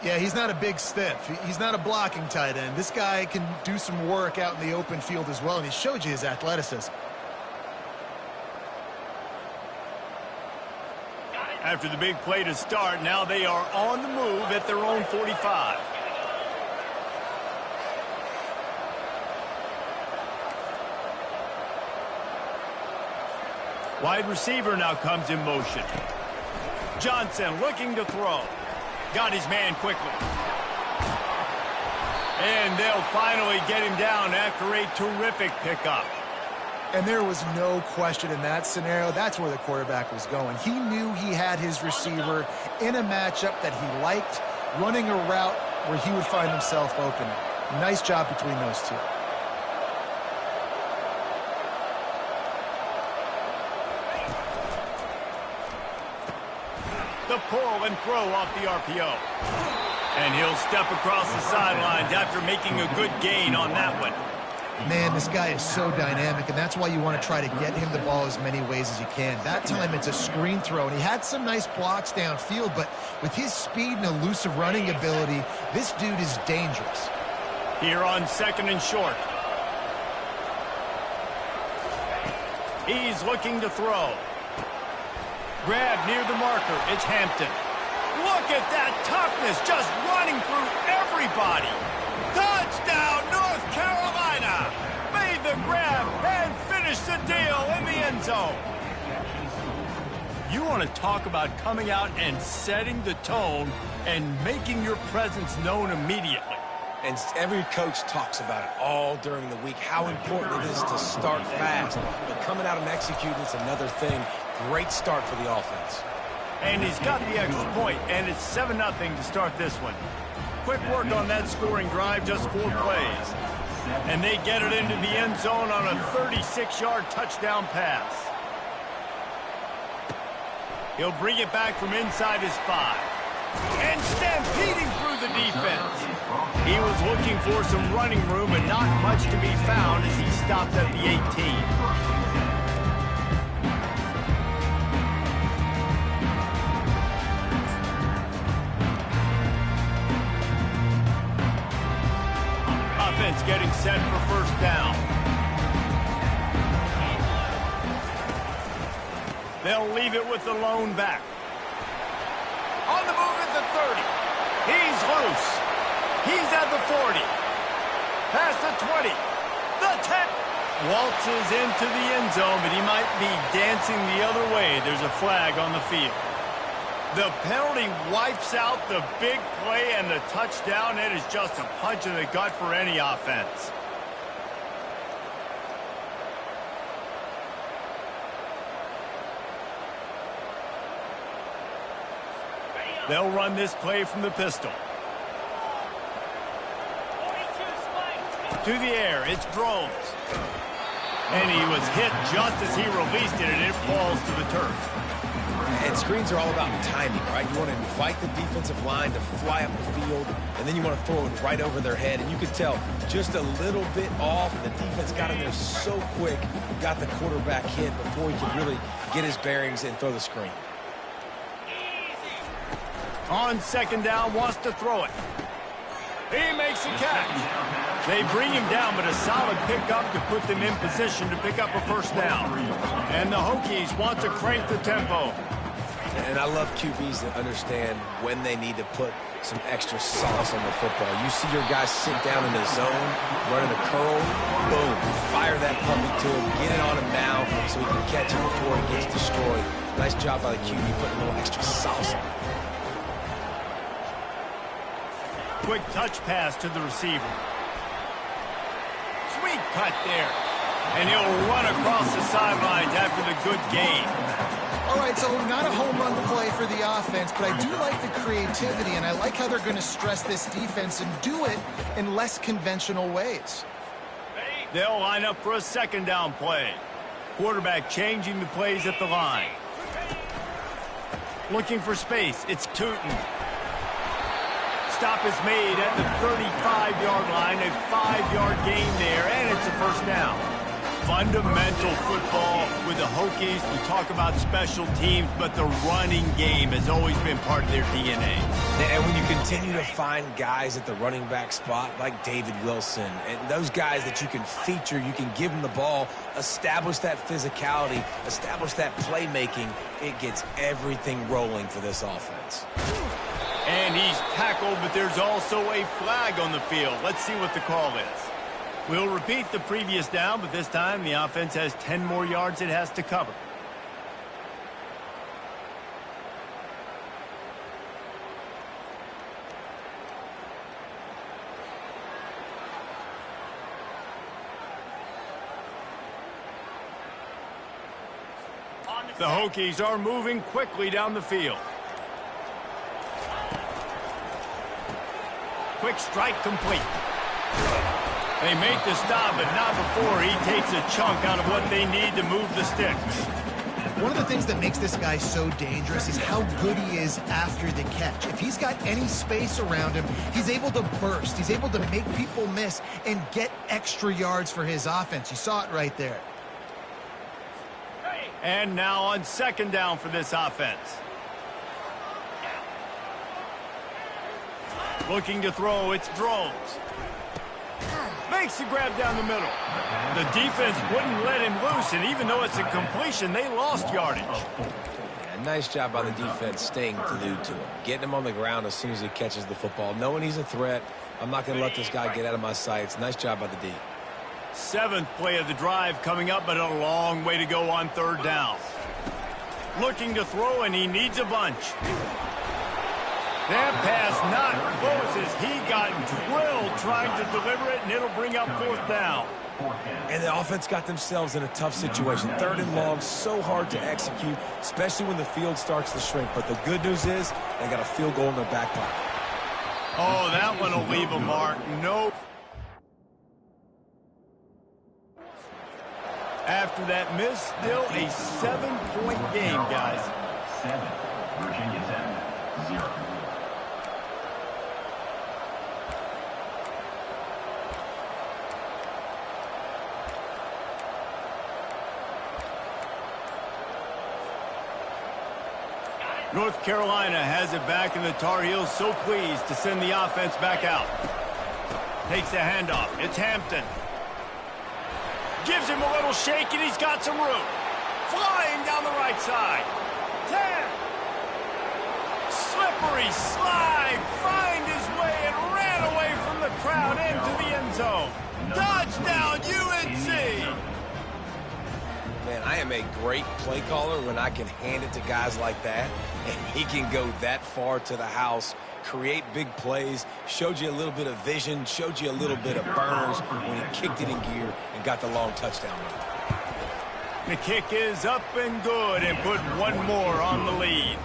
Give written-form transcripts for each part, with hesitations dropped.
Yeah, he's not a big stiff. He's not a blocking tight end. This guy can do some work out in the open field as well, and he showed you his athleticism. After the big play to start, now they are on the move at their own 45. Wide receiver now comes in motion. Johnson looking to throw. Got his man quickly. And they'll finally get him down after a terrific pickup. And there was no question in that scenario. That's where the quarterback was going. He knew he had his receiver in a matchup that he liked, running a route where he would find himself open. Nice job between those two. The pull and throw off the RPO. And he'll step across the sidelines after making a good gain on that one. Man, this guy is so dynamic, and that's why you want to try to get him the ball as many ways as you can. That time, it's a screen throw, and he had some nice blocks downfield, but with his speed and elusive running ability, this dude is dangerous. Here on 2nd and short. He's looking to throw. Grab near the marker. It's Hampton. Look at that toughness, just running through everybody. Touchdown, North Carolina! Made the grab and finished the deal in the end zone. You want to talk about coming out and setting the tone and making your presence known immediately. And every coach talks about it all during the week, how important it is to start fast. But coming out and executing is another thing. Great start for the offense. And he's got the extra point, and it's 7-0 to start this one. Quick work on that scoring drive, just 4 plays. And they get it into the end zone on a 36-yard touchdown pass. He'll bring it back from inside his 5. And stampeding through the defense. He was looking for some running room, but not much to be found as he stopped at the 18. Offense getting set for first down. They'll leave it with the lone back. On the move at the 30. He's loose. He's at the 40. Past the 20. The 10. Waltzes into the end zone, but he might be dancing the other way. There's a flag on the field. The penalty wipes out the big play and the touchdown. It is just a punch in the gut for any offense. They'll run this play from the pistol. To the air, it's Drones. And he was hit just as he released it, and it falls to the turf. And screens are all about timing, right? You want to invite the defensive line to fly up the field, and then you want to throw it right over their head. And you could tell just a little bit off. The defense got in there so quick, got the quarterback hit before he could really get his bearings and throw the screen. On 2nd down, wants to throw it. He makes a catch. They bring him down, but a solid pickup to put them in position to pick up a first down. And the Hokies want to crank the tempo. And I love QBs that understand when they need to put some extra sauce on the football. You see your guys sit down in the zone, running a curl, boom, fire that puppy to him, get it on him now so he can catch it before he gets destroyed. Nice job by the QB putting a little extra sauce on it. Quick touch pass to the receiver. Sweet cut there. And he'll run across the sidelines after the good gain. All right, so not a home run play for the offense, but I do like the creativity, and I like how they're going to stress this defense and do it in less conventional ways. They'll line up for a 2nd down play. Quarterback changing the plays at the line. Looking for space. It's Tootin. Stop is made at the 35-yard line. A 5-yard gain there, and it's a first down. fundamental football with the Hokies. We talk about special teams, but the running game has always been part of their DNA. And when you continue to find guys at the running back spot like David Wilson, and those guys that you can feature, you can give them the ball, establish that physicality, establish that playmaking, it gets everything rolling for this offense. And he's tackled, but there's also a flag on the field. Let's see what the call is. We'll repeat the previous down, but this time the offense has 10 more yards it has to cover. The Hokies are moving quickly down the field. Quick strike complete. They make the stop, but not before he takes a chunk out of what they need to move the sticks. One of the things that makes this guy so dangerous is how good he is after the catch. If he's got any space around him, he's able to burst. He's able to make people miss and get extra yards for his offense. You saw it right there. And now on second down for this offense. Looking to throw, it's Drones. Makes the grab down the middle. The defense wouldn't let him loose, and even though it's a completion, they lost yardage. Yeah, nice job by the defense staying glued to him. Getting him on the ground as soon as he catches the football. Knowing he's a threat, I'm not going to let this guy get out of my sights. Nice job by the D. Seventh play of the drive coming up, but a long way to go on third down. Looking to throw, and he needs a bunch. That pass not close as he got drilled trying to deliver it, and it'll bring up fourth down. And the offense got themselves in a tough situation. Third and long, so hard to execute, especially when the field starts to shrink. But the good news is they got a field goal in their back pocket. Oh, that one will leave a mark. No. After that miss, still a 7-point game, guys. 7, Virginia 10, 0. North Carolina has it back, and the Tar Heels so pleased to send the offense back out. Takes the handoff. It's Hampton. Gives him a little shake, and he's got some room. Flying down the right side. 10. Slippery slide. Find his way and ran away from the crowd into the end zone. Touchdown, UNC. Man, I am a great play caller when I can hand it to guys like that, and he can go that far to the house, create big plays, showed you a little bit of vision, showed you a little bit of burners when he kicked it in gear and got the long touchdown run. The kick is up and good, and put one more on the lead.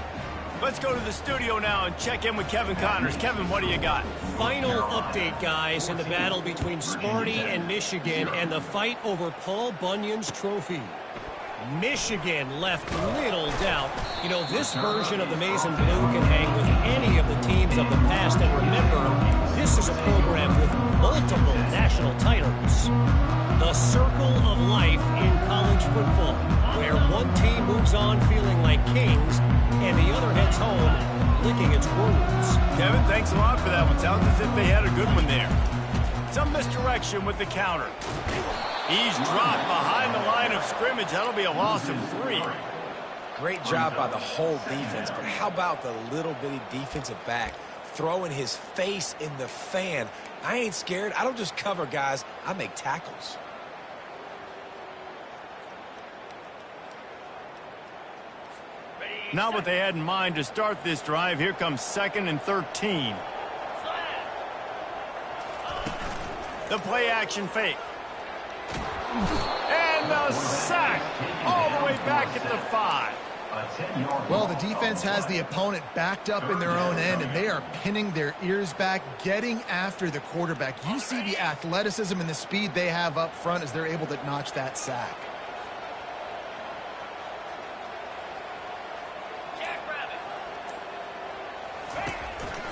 Let's go to the studio now and check in with Kevin Connors. Kevin, what do you got? Final update, guys, in the battle between Sparty and Michigan and the fight over Paul Bunyan's trophy. Michigan left little doubt. You know, this version of the Maize and Blue can hang with any of the teams of the past. And remember, this is a program with multiple national titles. The circle of life in college football, where one team moves on feeling like kings and the other heads home licking its wounds. Kevin, thanks a lot for that one. Sounds as if they had a good one there. Some misdirection with the counter. He's dropped behind the line of scrimmage. That'll be a loss of 3. Great job by the whole defense, but how about the little bitty defensive back throwing his face in the fan? I ain't scared. I don't just cover guys. I make tackles. Not what they had in mind to start this drive. Here comes 2nd and 13. The play action fake. And the sack all the way back at the 5. Well, the defense has the opponent backed up in their own end, and they are pinning their ears back, getting after the quarterback. You see the athleticism and the speed they have up front as they're able to notch that sack.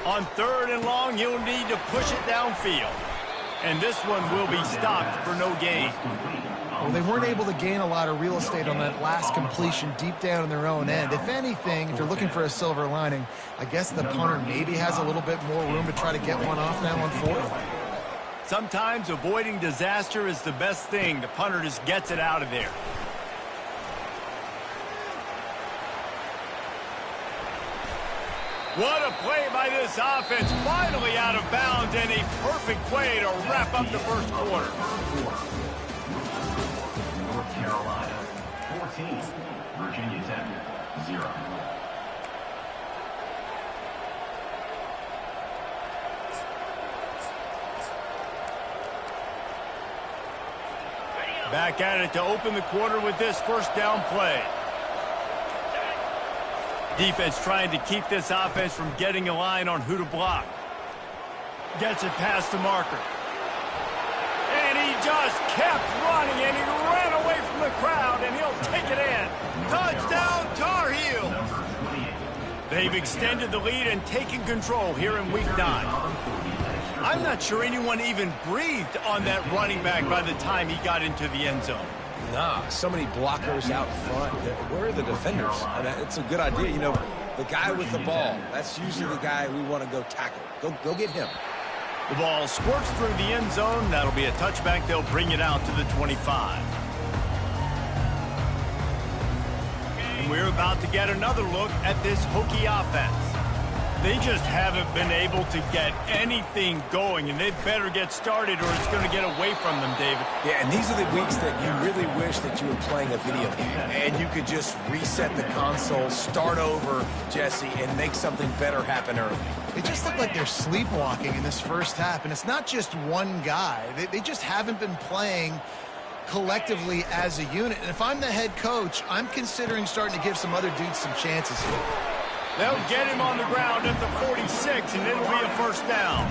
On 3rd and long, he'll need to push it downfield. And this one will be stopped for no gain. Well, they weren't able to gain a lot of real estate on that last completion deep down in their own end. If anything, if you're looking for a silver lining, I guess the punter maybe has a little bit more room to try to get one off now on fourth. Sometimes avoiding disaster is the best thing. The punter just gets it out of there. What a play by this offense. Finally out of bounds, and a perfect play to wrap up the first quarter. North Carolina 14, Virginia Tech 0. Back at it to open the quarter with this first down play. Defense trying to keep this offense from getting a line on who to block. Gets it past the marker. And he just kept running, and he ran away from the crowd, and he'll take it in. Touchdown, Tar Heels! They've extended the lead and taken control here in Week 9. I'm not sure anyone even breathed on that running back by the time he got into the end zone. Nah, so many blockers out front. Where are the defenders? I mean, it's a good idea. You know, the guy with the ball, that's usually the guy we want to go tackle. Go get him. The ball squirts through the end zone. That'll be a touchback. They'll bring it out to the 25. And we're about to get another look at this Hokie offense. They just haven't been able to get anything going, and they better get started or it's going to get away from them, David. Yeah, and these are the weeks that you really wish that you were playing a video game and you could just reset the console, start over, Jesse, and make something better happen early. They just look like they're sleepwalking in this first half, and it's not just one guy. They just haven't been playing collectively as a unit. And if I'm the head coach, I'm considering starting to give some other dudes some chances here. They'll get him on the ground at the 46, and it'll be a first down.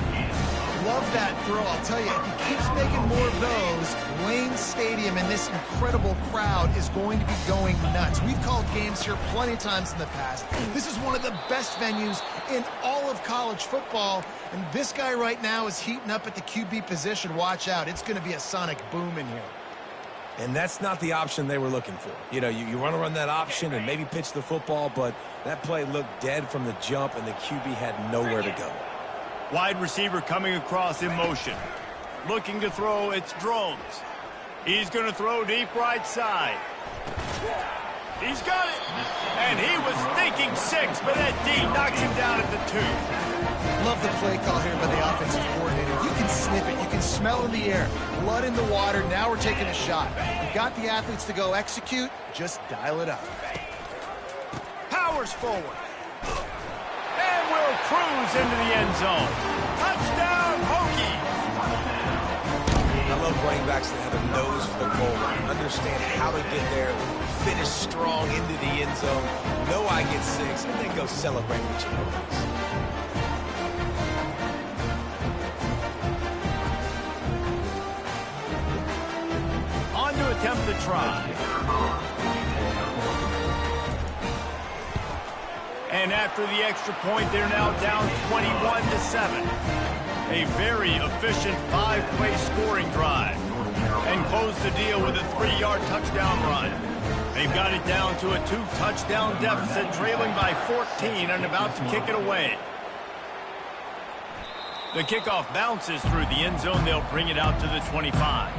Love that throw. I'll tell you, if he keeps making more of those, Wayne Stadium and this incredible crowd is going to be going nuts. We've called games here plenty of times in the past. This is one of the best venues in all of college football, and this guy right now is heating up at the QB position. Watch out. It's going to be a sonic boom in here. And that's not the option they were looking for. You know, you want to run that option and maybe pitch the football, but that play looked dead from the jump, and the QB had nowhere to go. Wide receiver coming across in motion. Looking to throw, it's Drones. He's going to throw deep right side. He's got it. And he was thinking 6, but that D knocks him down at the 2. Love the play call here by the offensive coordinator. You can sniff it. You can smell in the air. Blood in the water. Now we're taking a shot. We've got the athletes to go execute. Just dial it up. Powers forward. And will cruise into the end zone. Touchdown, Hokies! I love running backs that have a nose for the goal line, understand how to get there, finish strong into the end zone, know I get 6, and then go celebrate with your boys. On to attempt the try. And after the extra point, they're now down 21-7. A very efficient 5-play scoring drive. And close the deal with a 3-yard touchdown run. They've got it down to a 2-touchdown deficit, trailing by 14 and about to kick it away. The kickoff bounces through the end zone. They'll bring it out to the 25.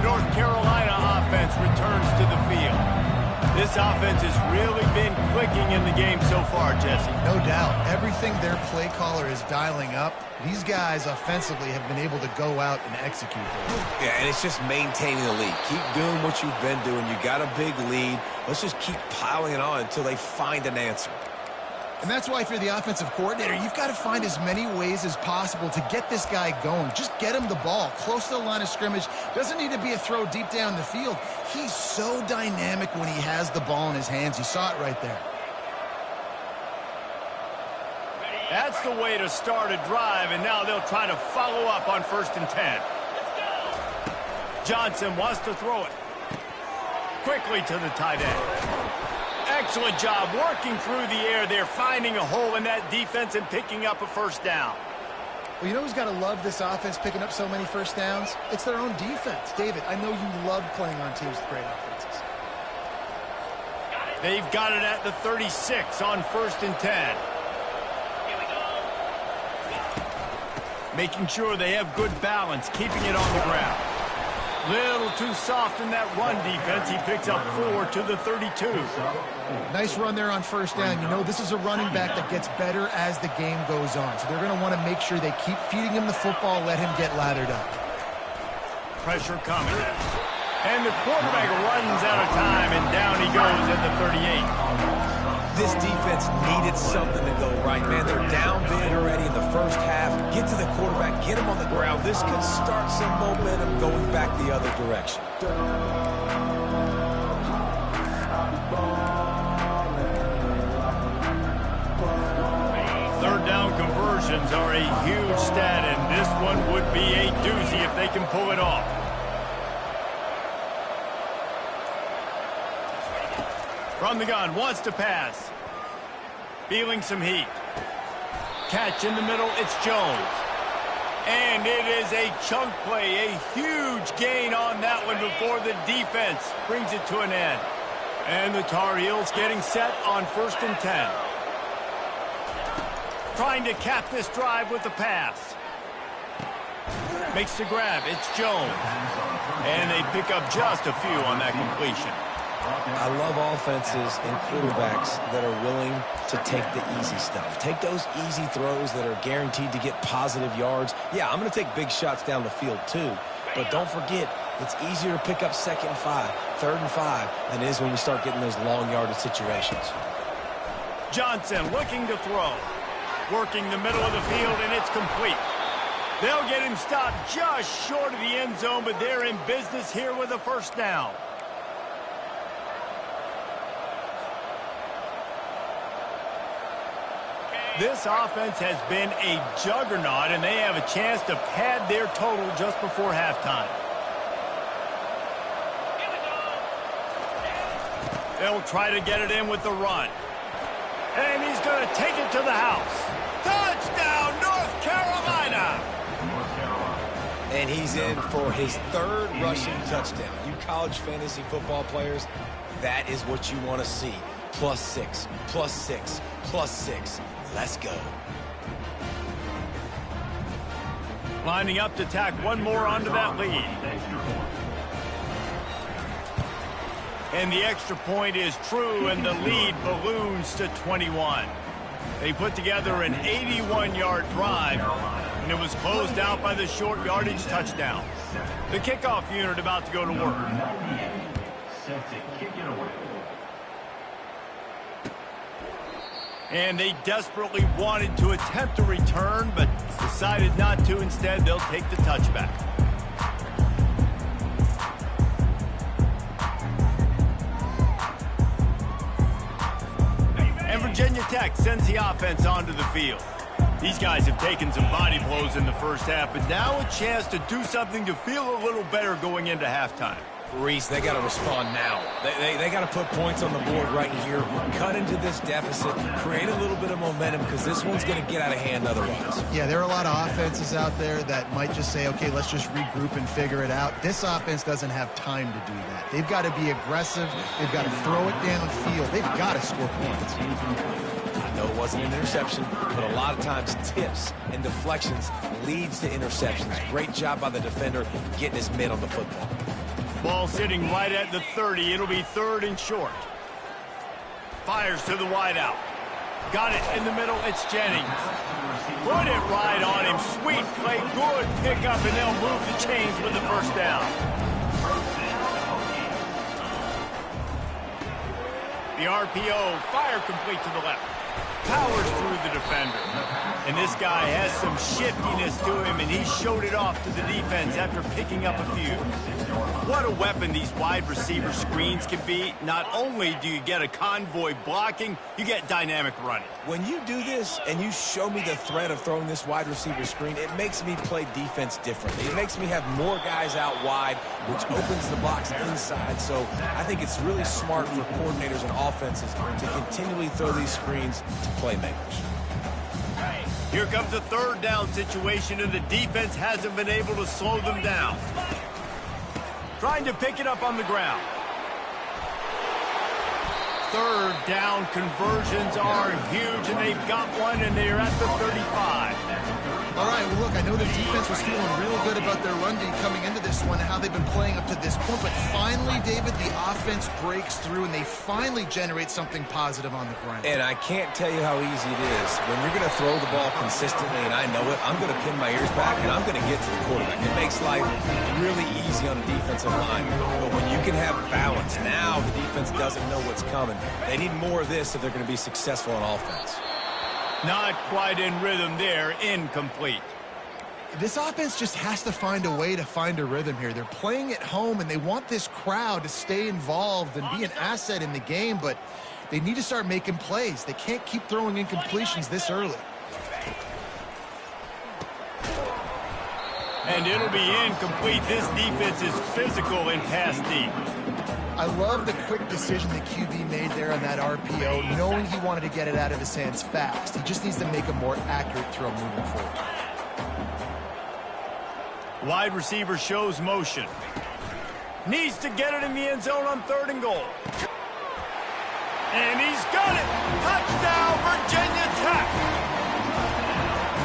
North Carolina offense returns to the field. This offense has really been clicking in the game so far, Jesse. No doubt. Everything their play caller is dialing up, these guys offensively have been able to go out and execute those. Yeah, and it's just maintaining the lead. Keep doing what you've been doing. You got a big lead. Let's just keep piling it on until they find an answer. And that's why, if you're the offensive coordinator, you've got to find as many ways as possible to get this guy going. Just get him the ball close to the line of scrimmage. Doesn't need to be a throw deep down the field. He's so dynamic when he has the ball in his hands. You saw it right there. That's the way to start a drive, and now they'll try to follow up on 1st and 10. Johnson wants to throw it. Quickly to the tight end. Excellent job working through the air there, finding a hole in that defense and picking up a first down. Well, you know who's got to love this offense picking up so many first downs? It's their own defense. David, I know you love playing on teams with great offenses. They've got it at the 36 on 1st and 10. Making sure they have good balance, keeping it on the ground. Little too soft in that run defense. He picks up 4 to the 32. Nice run there on 1st down. You know, this is a running back that gets better as the game goes on. So they're going to want to make sure they keep feeding him the football, let him get lathered up. Pressure coming. And the quarterback runs out of time, and down he goes at the 38. This defense needed something to go right, man. They're down big already in the first half. Get to the quarterback, get him on the ground. This could start some momentum going back the other direction. Third down conversions are a huge stat, and this one would be a doozy if they can pull it off. From the gun, wants to pass. Feeling some heat. Catch in the middle, it's Jones. And it is a chunk play, a huge gain on that one before the defense brings it to an end. And the Tar Heels getting set on 1st and 10. Trying to cap this drive with the pass. Makes the grab, it's Jones. And they pick up just a few on that completion. I love offenses and quarterbacks that are willing to take the easy stuff. Take those easy throws that are guaranteed to get positive yards. Yeah, I'm going to take big shots down the field too. But don't forget, it's easier to pick up 2nd and 5, 3rd and 5 than it is when we start getting those long yardage situations. Johnson looking to throw. Working the middle of the field, and it's complete. They'll get him stopped just short of the end zone, but they're in business here with a first down. This offense has been a juggernaut, and they have a chance to pad their total just before halftime. They'll try to get it in with the run. And he's going to take it to the house. Touchdown, North Carolina! And he's in for his 3rd rushing touchdown. You college fantasy football players, that is what you want to see. +6, +6, +6. Let's go. Lining up to tack one more onto that lead. And the extra point is true, and the lead balloons to 21. They put together an 81-yard drive, and it was closed out by the short yardage touchdown. The kickoff unit about to go to work. Set to kick it away. And they desperately wanted to attempt a return, but decided not to. Instead, they'll take the touchback. And Virginia Tech sends the offense onto the field. These guys have taken some body blows in the first half, but now a chance to do something to feel a little better going into halftime. Reese, they got to respond now. They got to put points on the board right here, cut into this deficit, create a little bit of momentum, because this one's going to get out of hand otherwise. Yeah, there are a lot of offenses out there that might just say, okay, let's just regroup and figure it out. This offense doesn't have time to do that. They've got to be aggressive. They've got to throw it downfield. They've got to score points. I know it wasn't an interception, but a lot of times tips and deflections leads to interceptions. Great job by the defender getting his mitt on the football. Ball sitting right at the 30. It'll be 3rd and short. Fires to the wideout. Got it in the middle. It's Jennings. Put it right on him. Sweet play. Good pickup, and they'll move the chains with the first down. The RPO. Fire complete to the left. Powers through the defender. And this guy has some shiftiness to him, and he showed it off to the defense after picking up a few. What a weapon these wide receiver screens can be. Not only do you get a convoy blocking, you get dynamic running. When you do this and you show me the threat of throwing this wide receiver screen, it makes me play defense differently. It makes me have more guys out wide, which opens the box inside. So I think it's really smart for coordinators and offenses to continually throw these screens to playmakers. Here comes a third down situation, and the defense hasn't been able to slow them down. Trying to pick it up on the ground. Third down conversions are huge, and they've got one, and they're at the 35. All right, well, look, I know the defense was feeling real good about their run D coming into this one and how they've been playing up to this point, but finally, David, the offense breaks through, and they finally generate something positive on the ground. And I can't tell you how easy it is. When you're going to throw the ball consistently, and I know it, I'm going to pin my ears back, and I'm going to get to the quarterback. It makes life really easy on a defensive line. But when you can have balance, now the defense doesn't know what's coming. They need more of this if they're going to be successful on offense. Not quite in rhythm there, incomplete. This offense just has to find a way to find a rhythm here. They're playing at home, and they want this crowd to stay involved and be an asset in the game, but they need to start making plays. They can't keep throwing incompletions this early. And it'll be incomplete. This defense is physical and pass deep. I love the quick decision the QB made there on that RPO, knowing he wanted to get it out of his hands fast. He just needs to make a more accurate throw moving forward. Wide receiver shows motion. Needs to get it in the end zone on 3rd and goal. And he's got it! Touchdown, Virginia Tech!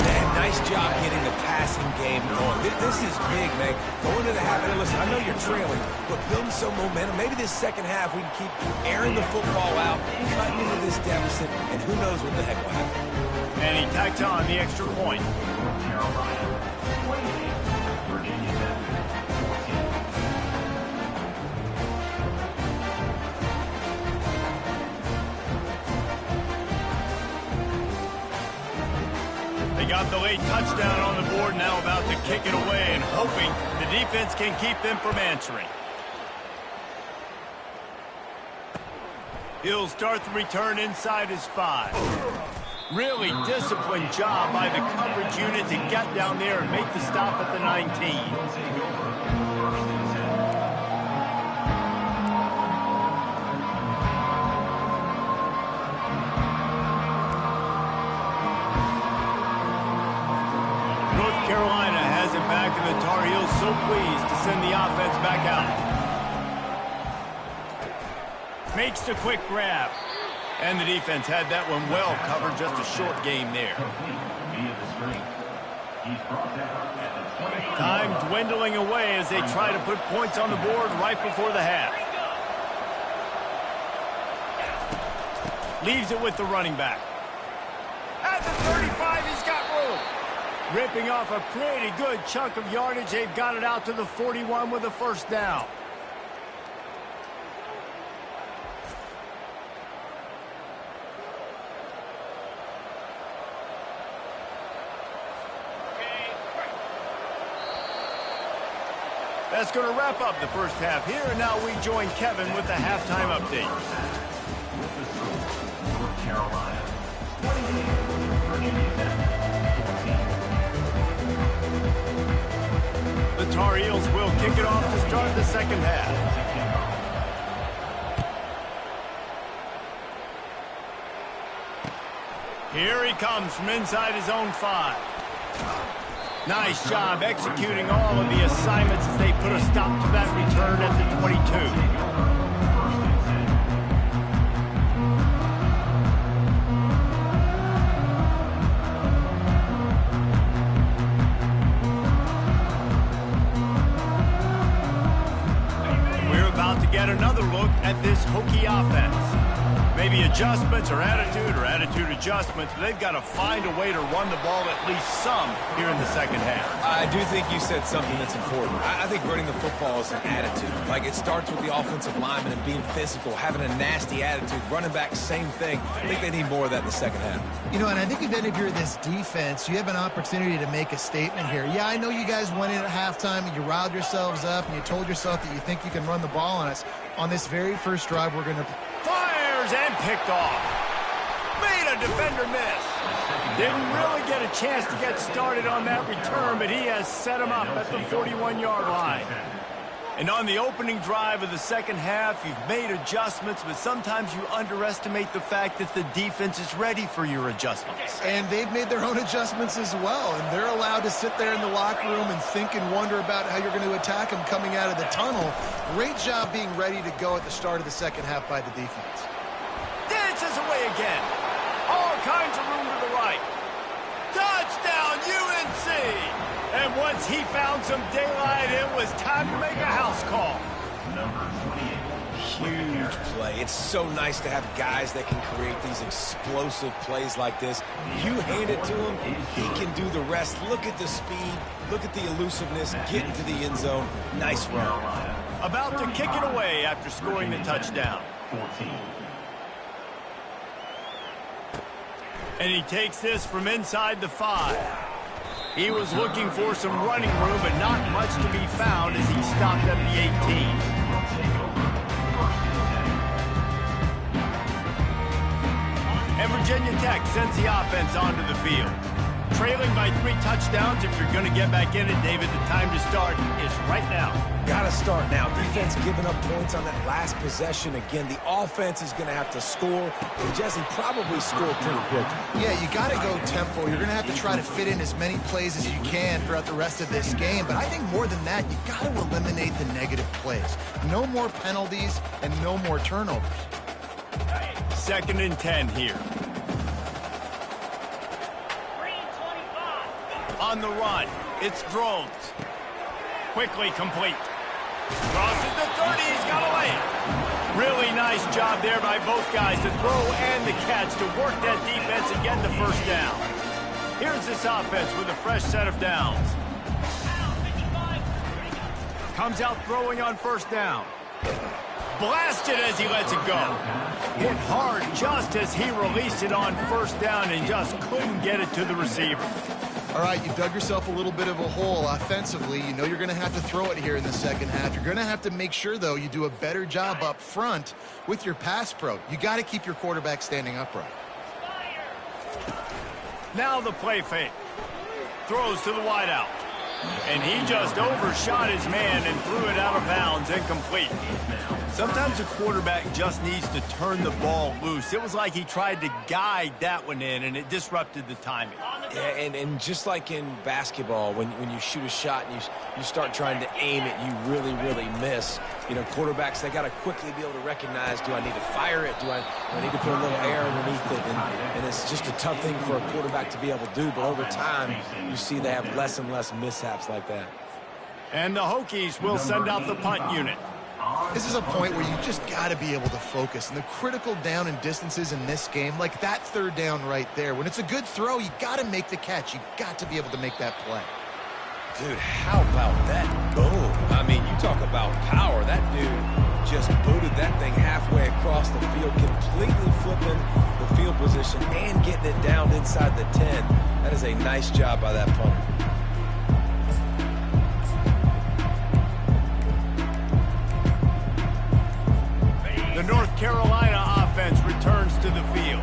Man, nice job getting the passing game going. This is big, man. Going to the half, and listen, I know you're trailing, but building some momentum. Maybe this second half we can keep airing the football out, cutting into this deficit, and who knows what the heck will happen. And he tacks on the extra point. Carolina, 28, Virginia Tech, 14. They got the late touchdown on the board, now about to kick it away and hoping the defense can keep them from answering. He'll start the return inside his 5. Really disciplined job by the coverage unit to get down there and make the stop at the 19. Carolina has it back, and the Tar Heels so pleased to send the offense back out. Makes the quick grab. And the defense had that one well covered, just a short game there. Time dwindling away as they try to put points on the board right before the half. Leaves it with the running back. At the 35, he's got room. Ripping off a pretty good chunk of yardage. They've got it out to the 41 with a first down. That's going to wrap up the first half here, and now we join Kevin with the halftime update. Carolina, 28, Virginia Tech. The Tar Heels will kick it off to start the second half. Here he comes from inside his own 5. Nice job executing all of the assignments as they put a stop to that return at the 22. Get another look at this Hokie offense. They've Maybe adjustments or attitude adjustments, but they've got to find a way to run the ball at least some here in the second half. I do think you said something that's important. I think running the football is an attitude. Like, it starts with the offensive lineman and being physical, having a nasty attitude. Running back, same thing. I think they need more of that in the second half. You know, and I think if you're this defense, you have an opportunity to make a statement here. Yeah, I know you guys went in at halftime and you riled yourselves up and you told yourself that you think you can run the ball on us. On this very first drive, we're going to... Fires and picked off. Made a defender miss. Didn't really get a chance to get started on that return, but he has set him up at the 41-yard line. And on the opening drive of the second half, you've made adjustments, but sometimes you underestimate the fact that the defense is ready for your adjustments. And they've made their own adjustments as well, and they're allowed to sit there in the locker room and think and wonder about how you're going to attack them coming out of the tunnel. Great job being ready to go at the start of the second half by the defense. Dances away again. All kinds of room to the right. Touchdown, UNC! And once he found some daylight, it was time to make a house call. Number 28. Huge play. It's so nice to have guys that can create these explosive plays like this. You hand it to him, he can do the rest. Look at the speed. Look at the elusiveness. Get into the end zone. Nice run. About to kick it away after scoring the touchdown. 14. And he takes this from inside the 5. He was looking for some running room, but not much to be found as he stopped at the 18. And Virginia Tech sends the offense onto the field. Trailing by 3 touchdowns, if you're going to get back in it, David, the time to start is right now. Got to start now. Defense giving up points on that last possession. Again, the offense is going to have to score. And Jesse probably scored pretty quick. Yeah, you got to go tempo. You're going to have to try to fit in as many plays as you can throughout the rest of this game. But I think more than that, you got to eliminate the negative plays. No more penalties and no more turnovers. 2nd and 10 here. On the run, it's Drones. Quickly complete. Crosses the 30, he's got a lane. Really nice job there by both guys to throw and the catch to work that defense and get the first down. Here's this offense with a fresh set of downs. Comes out throwing on first down. Blasted as he lets it go. Hit hard just as he released it on first down and just couldn't get it to the receiver. All right, you dug yourself a little bit of a hole offensively. You know you're going to have to throw it here in the second half. You're going to have to make sure, though, you do a better job up front with your pass pro. You got to keep your quarterback standing upright. Now the play fake. Throws to the wideout. And he just overshot his man and threw it out of bounds, incomplete. Sometimes a quarterback just needs to turn the ball loose. It was like he tried to guide that one in, and it disrupted the timing. Yeah, and just like in basketball, when you shoot a shot and you start trying to aim it, you really, really miss. You know, quarterbacks, they got to quickly be able to recognize, do I need to fire it? Do I need to put a little air underneath it? And it's just a tough thing for a quarterback to be able to do. But over time, you see they have less and less mishaps like that. And the Hokies will send out the punt unit. This is a point where you just got to be able to focus. And the critical down and distances in this game, like that 3rd down right there, when it's a good throw, you got to make the catch. You got to be able to make that play. Dude, how about that boom? I mean, you talk about power. That dude just booted that thing halfway across the field, completely flipping the field position and getting it down inside the 10. That is a nice job by that punter. The North Carolina offense returns to the field.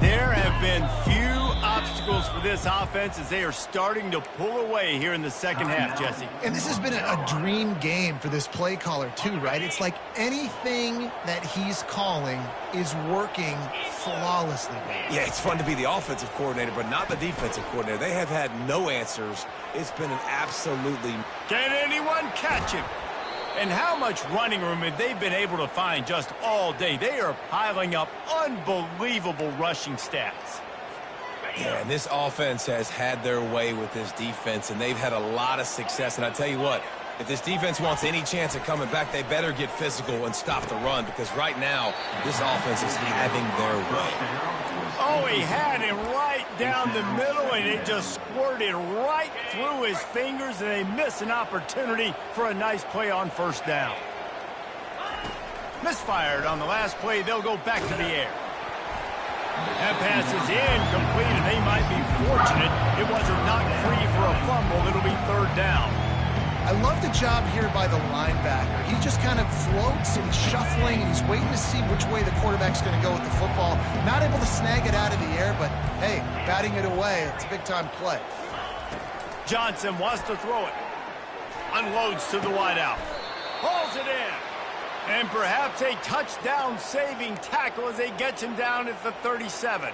There have been few obstacles for this offense as they are starting to pull away here in the second half, Jesse. And this has been a dream game for this play caller too, right? It's like anything that he's calling is working flawlessly. Yeah, it's fun to be the offensive coordinator, but not the defensive coordinator. They have had no answers. It's been an absolutely... Can anyone catch him? And how much running room have they been able to find just all day? They are piling up unbelievable rushing stats. Yeah, and this offense has had their way with this defense, and they've had a lot of success. And I tell you what, If this defense wants any chance at coming back, they better get physical and stop the run, because right now, this offense is having their way. Oh, he had him right down the middle, and it just squirted right through his fingers, and they miss an opportunity for a nice play on first down. Misfired on the last play. They'll go back to the air. That pass is incomplete, and they might be fortunate it wasn't knocked free for a fumble. It'll be third down. I love the job here by the linebacker. He just kind of floats and he's shuffling and he's waiting to see which way the quarterback's going to go with the football. Not able to snag it out of the air, but hey, batting it away, it's a big-time play. Johnson wants to throw it. Unloads to the wideout. Hauls it in. And perhaps a touchdown-saving tackle as they get him down at the 37.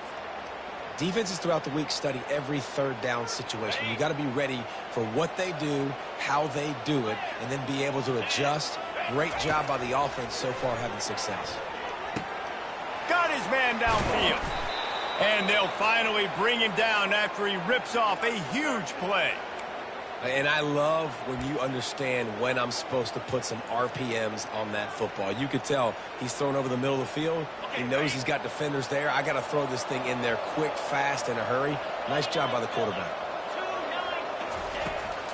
Defenses throughout the week study every third down situation. You got to be ready for what they do, how they do it, and then be able to adjust. Great job by the offense so far having success. Got his man downfield. And they'll finally bring him down after he rips off a huge play. And I love when you understand when I'm supposed to put some RPMs on that football. You could tell he's thrown over the middle of the field. He knows he's got defenders there. I got to throw this thing in there quick, fast, in a hurry. Nice job by the quarterback.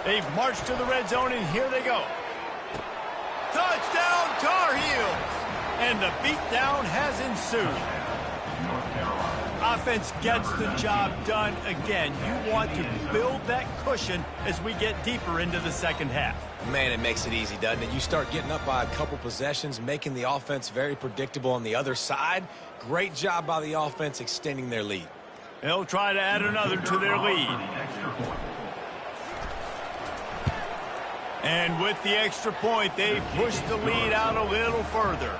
They've marched to the red zone, and here they go. Touchdown, Tar Heels! And the beatdown has ensued. Offense gets the job done again. You want to build that cushion as we get deeper into the second half. Man, it makes it easy, doesn't it? You start getting up by a couple possessions, making the offense very predictable on the other side. Great job by the offense extending their lead. They'll try to add another to their lead. And with the extra point, they push the lead out a little further.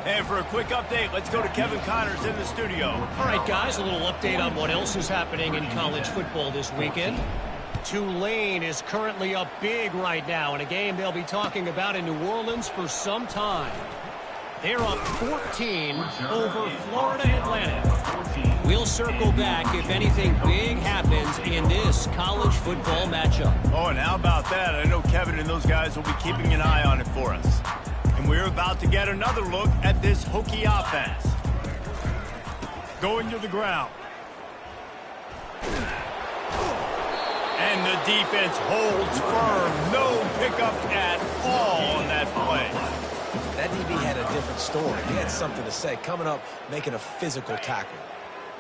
And for a quick update, let's go to Kevin Connors in the studio. All right, guys, a little update on what else is happening in college football this weekend. Tulane is currently up big right now in a game they'll be talking about in New Orleans for some time. They're up 14 over Florida Atlantic. We'll circle back if anything big happens in this college football matchup. Oh, and how about that? I know Kevin and those guys will be keeping an eye on it for us. And we're about to get another look at this Hokie offense. Going to the ground. And the defense holds firm. No pickup at all on that play. That DB had a different story. He had something to say. Coming up, making a physical tackle.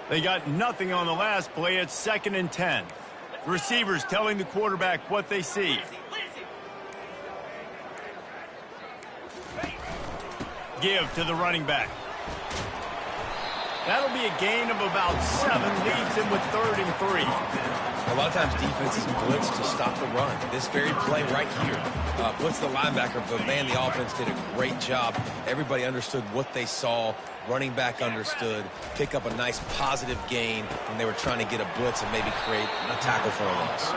They got nothing on the last play. It's 2nd and 10. Receivers telling the quarterback what they see. Give to the running back. That'll be a gain of about 7. Leaves him with 3rd and 3. A lot of times defenses blitz to stop the run. This very play right here puts the linebacker, but man, the offense did a great job. Everybody understood what they saw. Running back understood. Pick up a nice positive gain when they were trying to get a blitz and maybe create a tackle for a loss.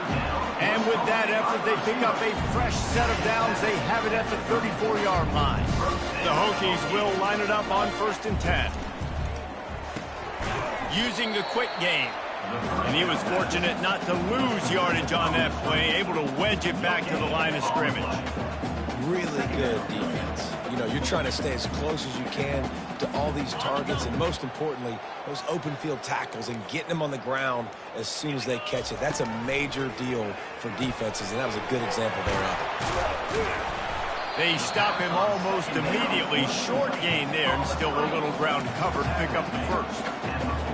And with that effort, they pick up a fresh set of downs. They have it at the 34-yard line. The Hokies will line it up on 1st and 10. Using the quick game. And he was fortunate not to lose yardage on that play, able to wedge it back to the line of scrimmage. Really good defense. You know, you're trying to stay as close as you can to all these targets, and most importantly, those open field tackles and getting them on the ground as soon as they catch it. That's a major deal for defenses, and that was a good example thereof. They stop him almost immediately. Short gain there, and still a little ground cover to pick up the first.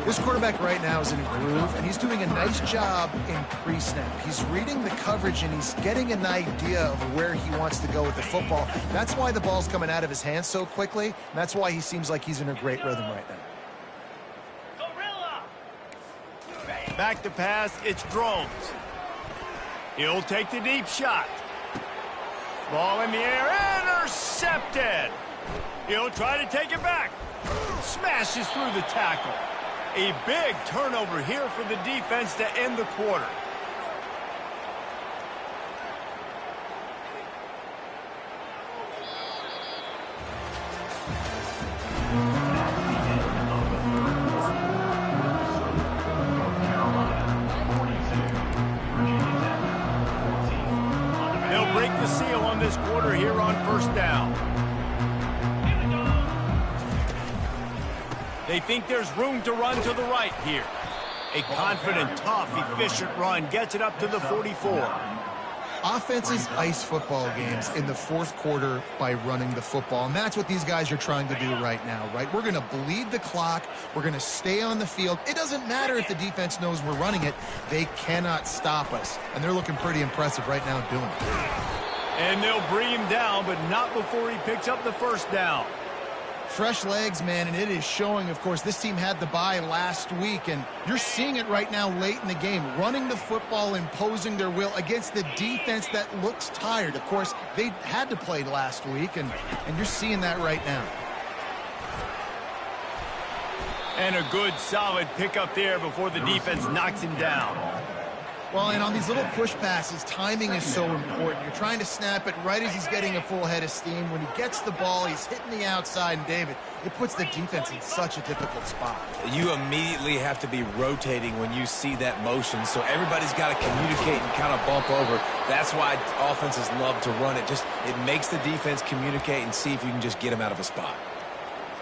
This quarterback right now is in a groove, and he's doing a nice job in pre-snap. He's reading the coverage, and he's getting an idea of where he wants to go with the football. That's why the ball's coming out of his hands so quickly, and that's why he seems like he's in a great rhythm right now. Back to pass, it's Drones. He'll take the deep shot. Ball in the air, intercepted. He'll try to take it back. Smashes through the tackle. A big turnover here for the defense to end the quarter. They'll break the seal on quarter here on first down. They think there's room to run to the right here. A confident, tough, efficient run gets it up to the 44. Offenses ice football games in the fourth quarter by running the football, and that's what these guys are trying to do right now, right? We're going to bleed the clock. We're going to stay on the field. It doesn't matter if the defense knows we're running it. They cannot stop us, and they're looking pretty impressive right now doing it. And they'll bring him down, but not before he picks up the first down. Fresh legs, man, and it is showing. Of course, this team had the bye last week, and you're seeing it right now late in the game, running the football, imposing their will against the defense that looks tired. Of course, they had to play last week, and you're seeing that right now. And a good, solid pickup there before the defense knocks him down. Well, and on these little push passes, timing is so important. You're trying to snap it right as he's getting a full head of steam. When he gets the ball, he's hitting the outside, and David, it puts the defense in such a difficult spot. You immediately have to be rotating when you see that motion, so everybody's got to communicate and kind of bump over. That's why offenses love to run it. It makes the defense communicate and see if you can just get him out of a spot.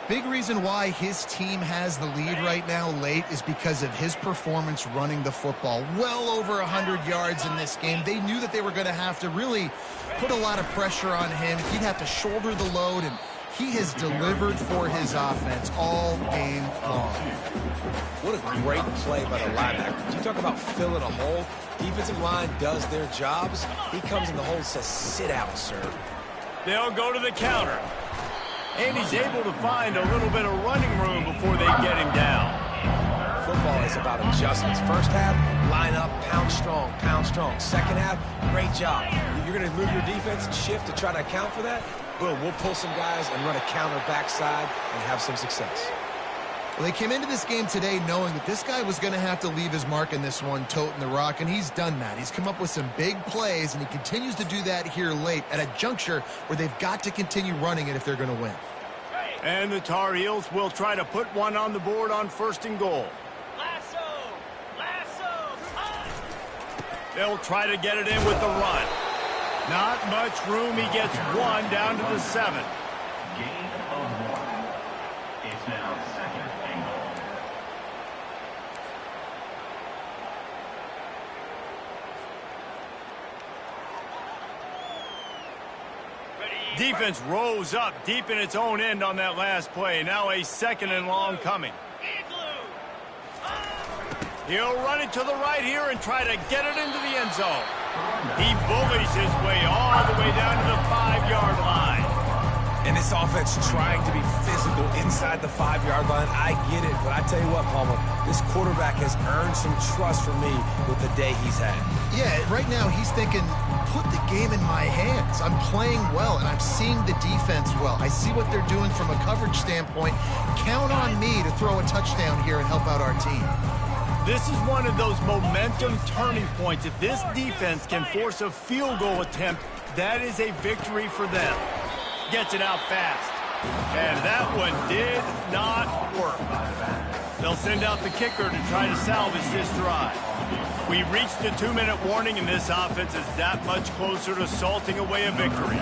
Big reason why his team has the lead right now late is because of his performance running the football. Well over 100 yards in this game. They knew that they were going to have to really put a lot of pressure on him. He'd have to shoulder the load, and he has delivered for his offense all game long. What a great play by the linebacker. You talk about filling a hole. Defensive line does their jobs. He comes in the hole and says, sit out, sir. They'll go to the counter. And he's able to find a little bit of running room before they get him down. Football is about adjustments. First half, line up, pound strong, pound strong. Second half, great job. You're going to move your defense and shift to try to account for that? Boom, we'll pull some guys and run a counter backside and have some success. Well, they came into this game today knowing that this guy was going to have to leave his mark in this one, toting the rock, and he's done that. He's come up with some big plays, and he continues to do that here late at a juncture where they've got to continue running it if they're going to win. And the Tar Heels will try to put one on the board on first and goal. They'll try to get it in with the run. Not much room. He gets one down to the 7. Gain of 1. It's now second and goal. Defense rose up deep in its own end on that last play. Now a second and long coming. He'll run it to the right here and try to get it into the end zone. He bullies his way all the way down to the 5-yard line. And this offense trying to be physical inside the 5-yard line. I get it, but I tell you what, Palmer, this quarterback has earned some trust from me with the day he's had. Yeah, right now he's thinking, put the game in my hands. I'm playing well, and I'm seeing the defense well. I see what they're doing from a coverage standpoint. Count on me to throw a touchdown here and help out our team. This is one of those momentum turning points. If this defense can force a field goal attempt, that is a victory for them. Gets it out fast. And that one did not work. They'll send out the kicker to try to salvage this drive. We reached the 2-minute warning, and this offense is that much closer to salting away a victory.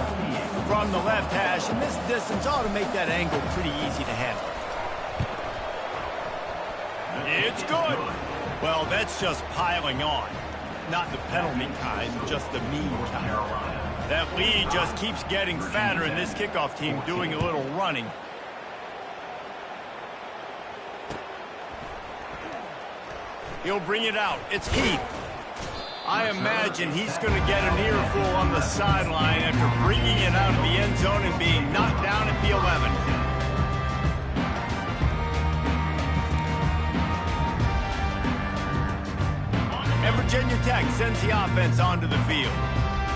From the left hash, and this distance ought to make that angle pretty easy to handle. It's good. Well, that's just piling on. Not the penalty kind, just the mean kind. That lead just keeps getting fatter, and this kickoff team doing a little running. He'll bring it out. It's Heath. I imagine he's going to get an earful on the sideline after bringing it out of the end zone and being knocked down at the 11. And Virginia Tech sends the offense onto the field.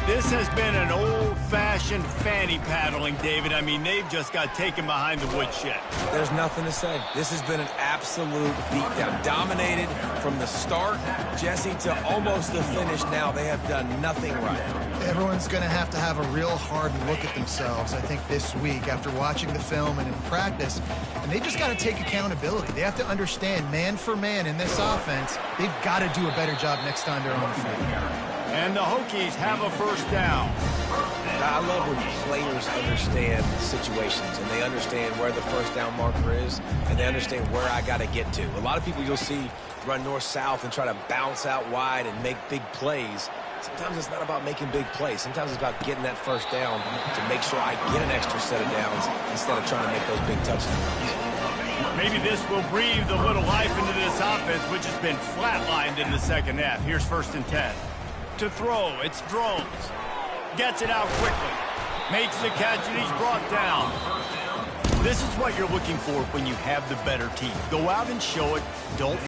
This has been an old-fashioned fanny paddling, David. I mean, they've just got taken behind the woodshed. There's nothing to say. This has been an absolute beatdown. Dominated from the start, Jesse, to almost the finish now. They have done nothing right. Everyone's going to have a real hard look at themselves, I think, this week after watching the film and in practice. And they just got to take accountability. They have to understand, man for man in this offense, they've got to do a better job next time they're on the field. And the Hokies have a first down. I love when players understand situations and they understand where the first down marker is and they understand where I got to get to. A lot of people you'll see run north-south and try to bounce out wide and make big plays. Sometimes it's not about making big plays. Sometimes it's about getting that first down to make sure I get an extra set of downs instead of trying to make those big touchdowns. Maybe this will breathe a little life into this offense, which has been flatlined in the second half. Here's 1st and 10. To throw, it's Drones. Gets it out quickly. Makes the catch, and he's brought down. This is what you're looking for when you have the better team. Go out and show it. Don't